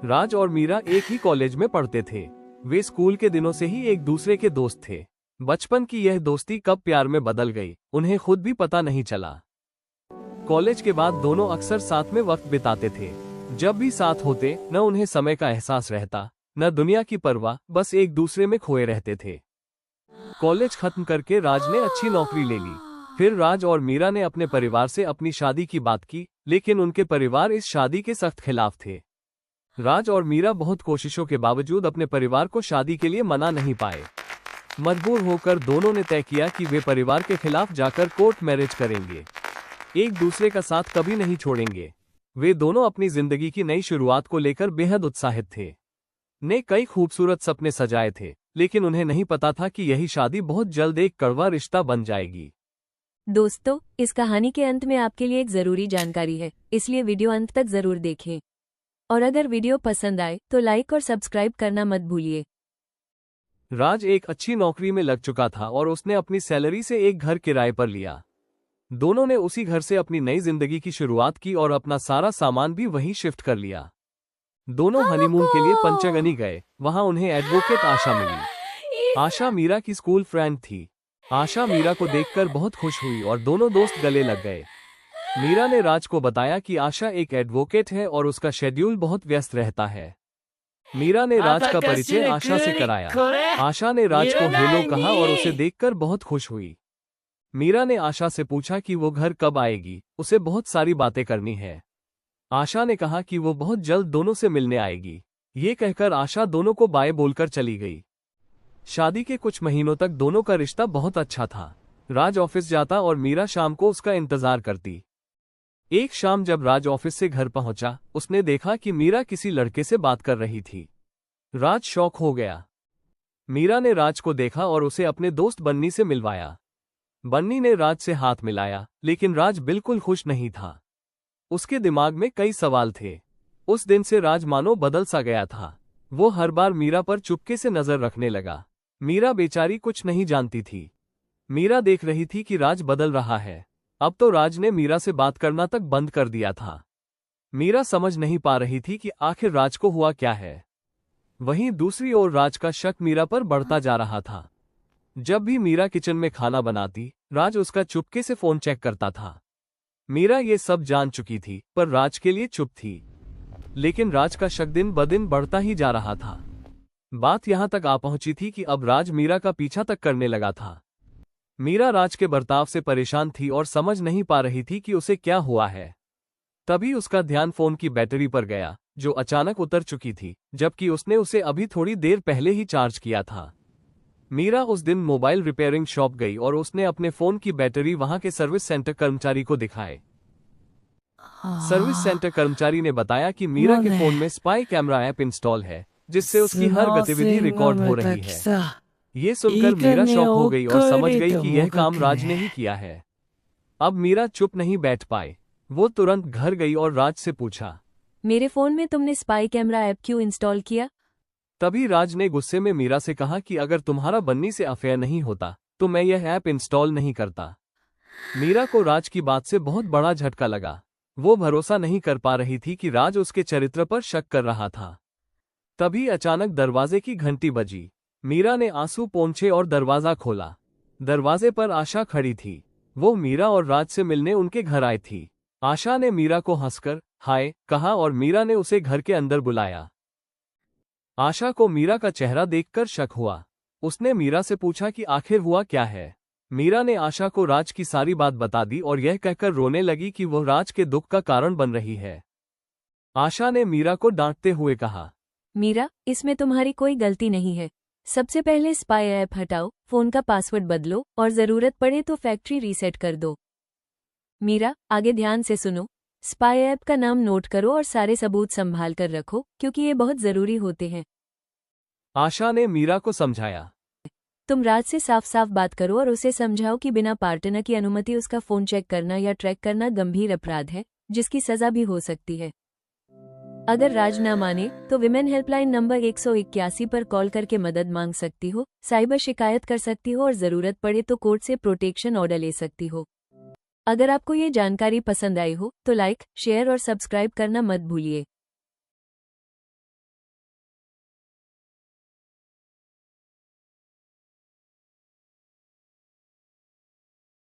राज और मीरा एक ही कॉलेज में पढ़ते थे। वे स्कूल के दिनों से ही एक दूसरे के दोस्त थे। बचपन की यह दोस्ती कब प्यार में बदल गई, उन्हें खुद भी पता नहीं चला। कॉलेज के बाद दोनों अक्सर साथ में वक्त बिताते थे। जब भी साथ होते, न उन्हें समय का एहसास रहता, न दुनिया की परवाह, बस एक दूसरे में खोए रहते थे। कॉलेज खत्म करके राज ने अच्छी नौकरी ले ली। फिर राज और मीरा ने अपने परिवार से अपनी शादी की बात की, लेकिन उनके परिवार इस शादी के सख्त खिलाफ थे। राज और मीरा बहुत कोशिशों के बावजूद अपने परिवार को शादी के लिए मना नहीं पाए। मजबूर होकर दोनों ने तय किया कि वे परिवार के खिलाफ जाकर कोर्ट मैरिज करेंगे। एक दूसरे का साथ कभी नहीं छोड़ेंगे। वे दोनों अपनी जिंदगी की नई शुरुआत को लेकर बेहद उत्साहित थे। ने कई खूबसूरत सपने सजाए थे, लेकिन उन्हें नहीं पता था कि यही शादी बहुत जल्द एक कड़वा रिश्ता बन जाएगी। दोस्तों, इस कहानी के अंत में आपके लिए एक जरूरी जानकारी है, इसलिए वीडियो अंत तक जरूर देखें। और अगर वीडियो पसंद आए तो लाइक और सब्सक्राइब करना मत भूलिए। राज एक अच्छी नौकरी में लग चुका था और उसने अपनी सैलरी से एक घर किराए पर लिया। दोनों ने उसी घर से अपनी नई जिंदगी की शुरुआत की और अपना सारा सामान भी वहीं शिफ्ट कर लिया। दोनों हनीमून के लिए पंचगनी गए। वहां उन्हें एडवोकेट आशा मिली। आशा मीरा की स्कूल फ्रेंड थी। आशा मीरा को देखकर बहुत खुश हुई और दोनों दोस्त गले लग गए। मीरा ने राज को बताया कि आशा एक एडवोकेट है और उसका शेड्यूल बहुत व्यस्त रहता है। मीरा ने राज का परिचय आशा से कराया। आशा ने राज को हेलो कहा और उसे देखकर बहुत खुश हुई। मीरा ने आशा से पूछा कि वो घर कब आएगी, उसे बहुत सारी बातें करनी है। आशा ने कहा कि वो बहुत जल्द दोनों से मिलने आएगी। ये कहकर आशा दोनों को बाय बोलकर चली गई। शादी के कुछ महीनों तक दोनों का रिश्ता बहुत अच्छा था। राज ऑफिस जाता और मीरा शाम को उसका इंतजार करती। एक शाम जब राज ऑफिस से घर पहुंचा, उसने देखा कि मीरा किसी लड़के से बात कर रही थी। राज शॉक हो गया। मीरा ने राज को देखा और उसे अपने दोस्त बन्नी से मिलवाया। बन्नी ने राज से हाथ मिलाया, लेकिन राज बिल्कुल खुश नहीं था। उसके दिमाग में कई सवाल थे। उस दिन से राज मानो बदल सा गया था। वो हर बार मीरा पर चुपके से नजर रखने लगा। मीरा बेचारी कुछ नहीं जानती थी। मीरा देख रही थी कि राज बदल रहा है। अब तो राज ने मीरा से बात करना तक बंद कर दिया था। मीरा समझ नहीं पा रही थी कि आखिर राज को हुआ क्या है। वहीं दूसरी ओर राज का शक मीरा पर बढ़ता जा रहा था। जब भी मीरा किचन में खाना बनाती, राज उसका चुपके से फोन चेक करता था। मीरा ये सब जान चुकी थी, पर राज के लिए चुप थी। लेकिन राज का शक दिन ब दिन बढ़ता ही जा रहा था। बात यहां तक आ पहुंची थी कि अब राज मीरा का पीछा तक करने लगा था। मीरा राज के बर्ताव से परेशान थी और समझ नहीं पा रही थी कि उसे क्या हुआ है। तभी उसका ध्यान फोन की बैटरी पर गया, जो अचानक उतर चुकी थी, जबकि उसने उसे अभी थोड़ी देर पहले ही चार्ज किया था। मीरा उस दिन मोबाइल रिपेयरिंग शॉप गई और उसने अपने फोन की बैटरी वहां के सर्विस सेंटर कर्मचारी को दिखाए। सर्विस सेंटर कर्मचारी ने बताया कि मीरा के फोन में स्पाई कैमरा ऐप इंस्टॉल है, जिससे उसकी हर गतिविधि रिकॉर्ड हो रही है। ये सुनकर मीरा शॉक हो गई और समझ गई कि यह काम राज ने ही किया है। अब मीरा चुप नहीं बैठ पाई। वो तुरंत घर गई और राज से पूछा, मेरे फोन में तुमने स्पाई कैमरा ऐप क्यों इंस्टॉल किया? तभी राज ने गुस्से में मीरा से कहा कि अगर तुम्हारा बन्नी से अफेयर नहीं होता तो मैं यह ऐप इंस्टॉल नहीं करता। मीरा को राज की बात से बहुत बड़ा झटका लगा। वो भरोसा नहीं कर पा रही थी कि राज उसके चरित्र पर शक कर रहा था। तभी अचानक दरवाजे की घंटी बजी। मीरा ने आंसू पोंछे और दरवाजा खोला। दरवाजे पर आशा खड़ी थी। वो मीरा और राज से मिलने उनके घर आई थी। आशा ने मीरा को हंसकर हाय कहा और मीरा ने उसे घर के अंदर बुलाया। आशा को मीरा का चेहरा देखकर शक हुआ। उसने मीरा से पूछा कि आखिर हुआ क्या है। मीरा ने आशा को राज की सारी बात बता दी और यह कहकर रोने लगी कि वो राज के दुख का कारण बन रही है। आशा ने मीरा को डांटते हुए कहा, मीरा, इसमें तुम्हारी कोई गलती नहीं है। सबसे पहले स्पाई ऐप हटाओ, फोन का पासवर्ड बदलो और जरूरत पड़े तो फैक्ट्री रीसेट कर दो। मीरा, आगे ध्यान से सुनो। स्पाई ऐप का नाम नोट करो और सारे सबूत संभाल कर रखो, क्योंकि ये बहुत जरूरी होते हैं। आशा ने मीरा को समझाया। तुम राज से साफ साफ बात करो और उसे समझाओ कि बिना पार्टनर की अनुमति उसका फोन चेक करना या ट्रैक करना गंभीर अपराध है, जिसकी सजा भी हो सकती है। अगर राज ना माने तो विमेन हेल्पलाइन नंबर 181 पर कॉल करके मदद मांग सकती हो, साइबर शिकायत कर सकती हो और जरूरत पड़े तो कोर्ट से प्रोटेक्शन ऑर्डर ले सकती हो। अगर आपको ये जानकारी पसंद आई हो तो लाइक, शेयर और सब्सक्राइब करना मत भूलिए।